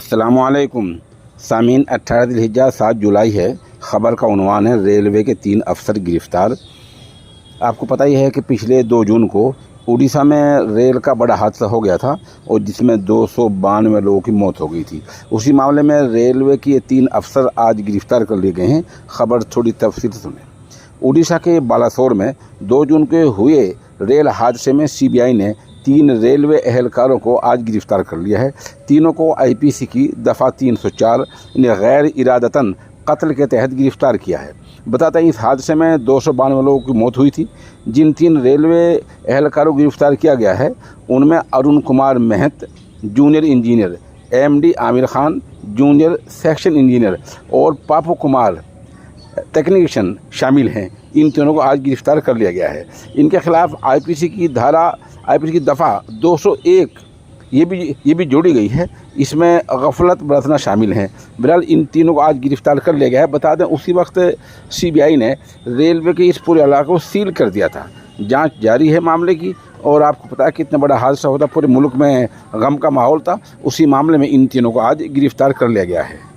अस्सलामुअलैकुम सामीन। 18 जिल्हिज्जा 7 जुलाई है। ख़बर का उन्वान है रेलवे के 3 अफसर गिरफ़्तार। आपको पता ही है कि पिछले 2 जून को उड़ीसा में रेल का बड़ा हादसा हो गया था और जिसमें 292 लोगों की मौत हो गई थी। उसी मामले में रेलवे के ये 3 अफसर आज गिरफ़्तार कर लिए गए हैं। ख़बर थोड़ी तफसील सुने। उड़ीसा के बालासोर में 2 जून के हुए रेल हादसे में सीबीआई ने 3 रेलवे एहलकारों को आज गिरफ्तार कर लिया है। तीनों को आईपीसी की दफ़ा 304 गैर इरादतन कत्ल के तहत गिरफ्तार किया है। बताते हैं इस हादसे में 292 लोगों की मौत हुई थी। जिन 3 रेलवे एहलकारों को गिरफ्तार किया गया है उनमें अरुण कुमार महत junior engineer, MD Aamir Khan junior section engineer और पापू कुमार टेक्नीशियन शामिल हैं। इन तीनों को आज गिरफ्तार कर लिया गया है। इनके खिलाफ आईपीसी की दफ़ा 201 ये भी जोड़ी गई है। इसमें गफलत बरतना शामिल हैं। बहरहाल इन तीनों को आज गिरफ्तार कर लिया गया है। बता दें उसी वक्त सीबीआई ने रेलवे के इस पूरे इलाके को सील कर दिया था। जांच जारी है मामले की। और आपको पता है कितना बड़ा हादसा होता, पूरे मुल्क में गम का माहौल था। उसी मामले में इन तीनों को आज गिरफ्तार कर लिया गया है।